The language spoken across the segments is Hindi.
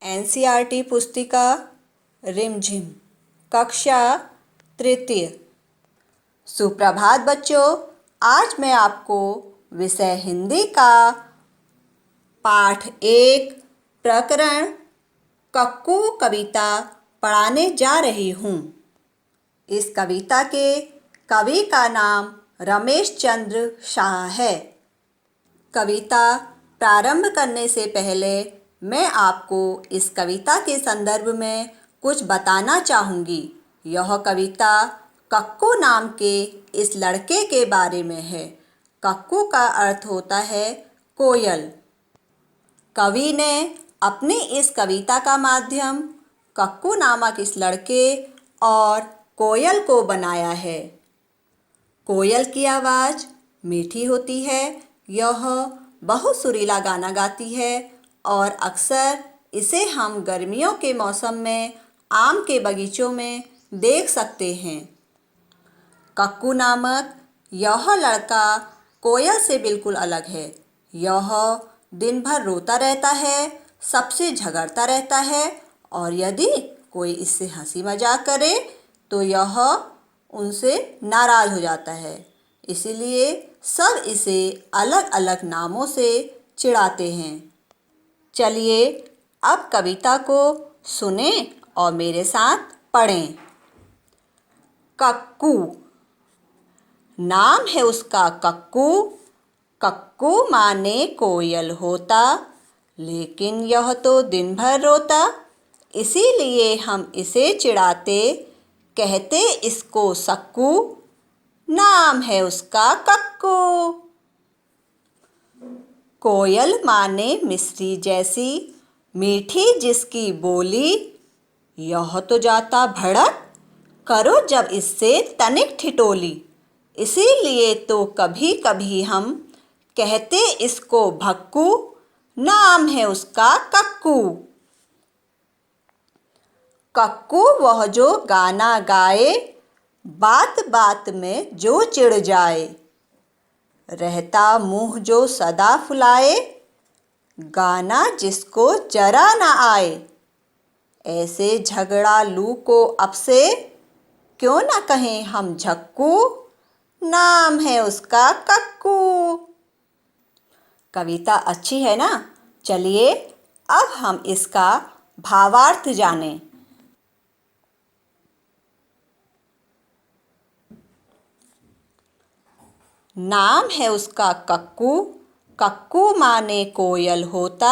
एनसीईआरटी पुस्तिका रिमझिम कक्षा तृतीय। सुप्रभात बच्चों, आज मैं आपको विषय हिंदी का पाठ 1 प्रकरण कक्कू कविता पढ़ाने जा रही हूँ। इस कविता के कवि का नाम रमेश चंद्र शाह है। कविता प्रारंभ करने से पहले मैं आपको इस कविता के संदर्भ में कुछ बताना चाहूँगी। यह कविता कक्कू नाम के इस लड़के के बारे में है। कक्कू का अर्थ होता है कोयल। कवि ने अपनी इस कविता का माध्यम कक्कू नामक इस लड़के और कोयल को बनाया है। कोयल की आवाज़ मीठी होती है। यह बहुत सुरीला गाना गाती है और अक्सर इसे हम गर्मियों के मौसम में आम के बगीचों में देख सकते हैं। कक्कू नामक यह लड़का कोयल से बिल्कुल अलग है। यह दिन भर रोता रहता है, सबसे झगड़ता रहता है और यदि कोई इससे हंसी मजाक करे तो यह उनसे नाराज़ हो जाता है। इसीलिए सब इसे अलग अलग नामों से चिढ़ाते हैं। चलिए अब कविता को सुने और मेरे साथ पढ़ें। कक्कू नाम है उसका कक्कू। कक्कू माने कोयल होता, लेकिन यह तो दिन भर रोता। इसीलिए हम इसे चिढ़ाते, कहते इसको सक्कू। नाम है उसका कक्कू। कोयल माने मिस्री जैसी, मीठी जिसकी बोली। यह तो जाता भड़क, करो जब इससे तनिक ठिठोली। इसीलिए तो कभी कभी हम कहते इसको भक्कू। नाम है उसका कक्कू। कक्कू वह जो गाना गाए, बात बात में जो चिढ़ जाए। रहता मुँह जो सदा फुलाए, गाना जिसको जरा न आए। ऐसे झगड़ालू को अब से क्यों न कहें हम झक्कू। नाम है उसका कक्कू। कविता अच्छी है ना? चलिए अब हम इसका भावार्थ जानें। नाम है उसका कक्कू। कक्कू माने कोयल होता,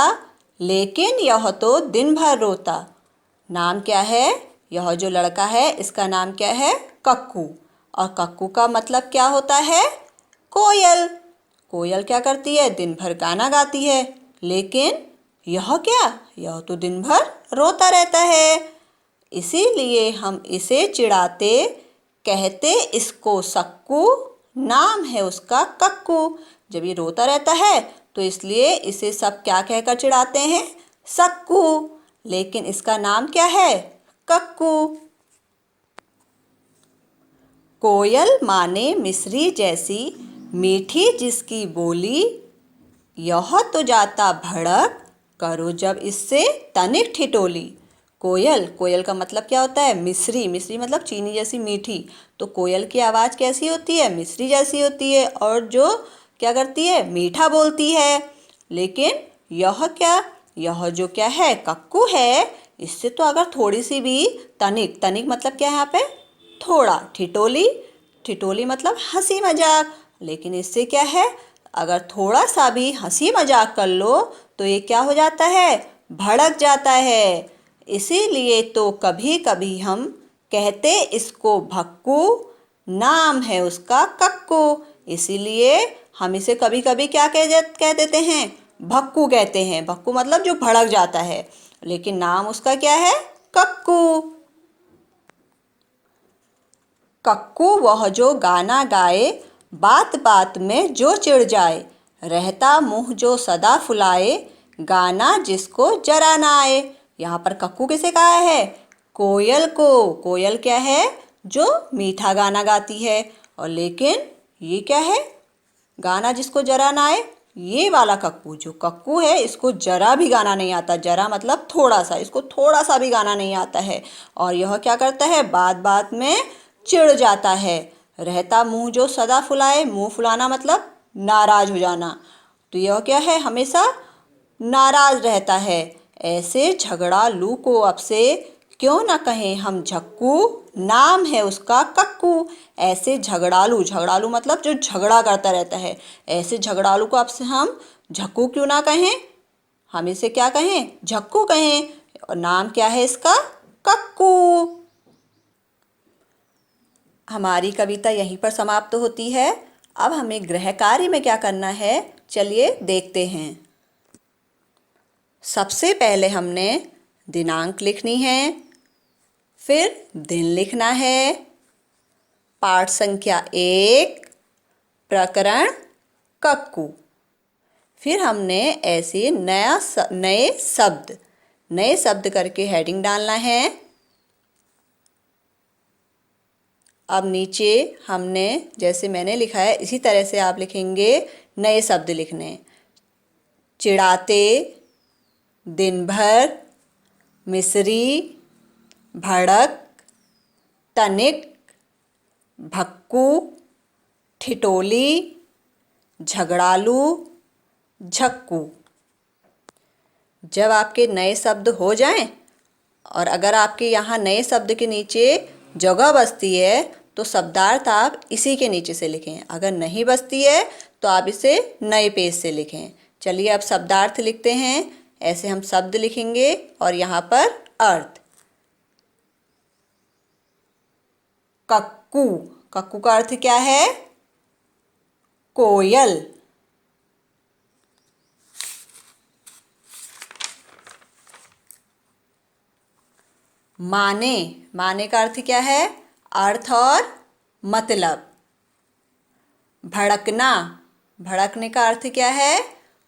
लेकिन यह तो दिन भर रोता। नाम क्या है? यह जो लड़का है इसका नाम क्या है? कक्कू। और कक्कू का मतलब क्या होता है? कोयल। कोयल क्या करती है? दिन भर गाना गाती है, लेकिन यह क्या? यह तो दिन भर रोता रहता है। इसीलिए हम इसे चिढ़ाते, कहते इसको सक्कू। नाम है उसका कक्कू। जब ये रोता रहता है तो इसलिए इसे सब क्या कहकर चिढ़ाते हैं? सक्कू। लेकिन इसका नाम क्या है? कक्कू। कोयल माने मिस्री जैसी, मीठी जिसकी बोली। यह तो जाता भड़क, करो जब इससे तनिक ठिठोली। कोयल, कोयल का मतलब क्या होता है? मिस्री। मिस्री मतलब चीनी जैसी मीठी। तो कोयल की आवाज़ कैसी होती है? मिस्री जैसी होती है और जो क्या करती है? मीठा बोलती है। लेकिन यह क्या? यह जो क्या है? कक्कू है। इससे तो अगर थोड़ी सी भी तनिक, तनिक मतलब क्या है यहाँ पे? थोड़ा। ठिठोली, ठिठोली मतलब हंसी मजाक। लेकिन इससे क्या है? अगर थोड़ा सा भी हंसी मजाक कर लो तो ये क्या हो जाता है? भड़क जाता है। इसीलिए तो कभी कभी हम कहते इसको भक्कू। नाम है उसका कक्कू। इसीलिए हम इसे कभी कभी क्या कह देते हैं? भक्कू कहते हैं। भक्कू मतलब जो भड़क जाता है, लेकिन नाम उसका क्या है? कक्कू। कक्कू वह जो गाना गाए, बात बात में जो चिढ़ जाए। रहता मुँह जो सदा फुलाए, गाना जिसको जरा ना आए। यहाँ पर कक्कू किसे कहा है? कोयल को। कोयल क्या है? जो मीठा गाना गाती है। और लेकिन ये क्या है? गाना जिसको जरा ना आए। ये वाला कक्कू, जो कक्कू है इसको जरा भी गाना नहीं आता। जरा मतलब थोड़ा सा, इसको थोड़ा सा भी गाना नहीं आता है। और यह क्या करता है, बात बात में चिढ़ जाता है। रहता मुंह जो सदा फुलाए, मुंह फुलाना मतलब नाराज हो जाना। तो यह क्या है, हमेशा नाराज रहता है। ऐसे झगड़ालू को अब से क्यों ना कहें हम झक्कू, नाम है उसका कक्कू। ऐसे झगड़ालू, झगड़ालू मतलब जो झगड़ा करता रहता है, ऐसे झगड़ालू को अब से हम झक्कू क्यों ना कहें, हम इसे क्या कहें, झक्कू कहें। और नाम क्या है इसका, कक्कू। हमारी कविता यहीं पर समाप्त होती है। अब हमें गृह कार्य में क्या करना है, चलिए देखते हैं। सबसे पहले हमने दिनांक लिखनी है, फिर दिन लिखना है, पाठ संख्या 1, प्रकरण कक्कू। फिर हमने ऐसे नए शब्द करके हेडिंग डालना है। अब नीचे हमने जैसे मैंने लिखा है इसी तरह से आप लिखेंगे, नए शब्द लिखने। चिढ़ाते, दिन भर, मिस्री, भड़क, तनिक, भक्कू, ठिठोली, झगड़ालू, झक्कू। जब आपके नए शब्द हो जाएं, और अगर आपके यहाँ नए शब्द के नीचे जगह बचती है तो शब्दार्थ आप इसी के नीचे से लिखें। अगर नहीं बचती है तो आप इसे नए पेज से लिखें। चलिए अब शब्दार्थ लिखते हैं। ऐसे हम शब्द लिखेंगे और यहाँ पर अर्थ। कक्कू, कक्कू का अर्थ क्या है, कोयल। माने, माने का अर्थ क्या है, अर्थ और मतलब। भड़कना, भड़कने का अर्थ क्या है,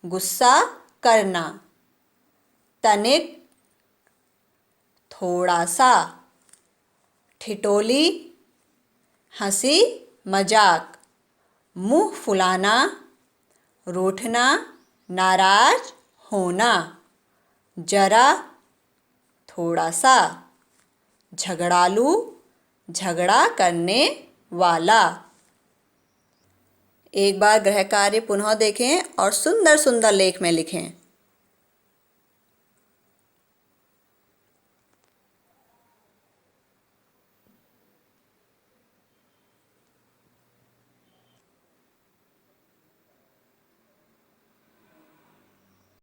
गुस्सा करना। तनिक, थोड़ा सा। ठिठोली, हंसी मजाक। मुंह फुलाना, रूठना, नाराज होना। जरा, थोड़ा सा। झगड़ालू, झगड़ा करने वाला। एक बार गृह कार्य पुनः देखें और सुंदर सुंदर लेख में लिखें।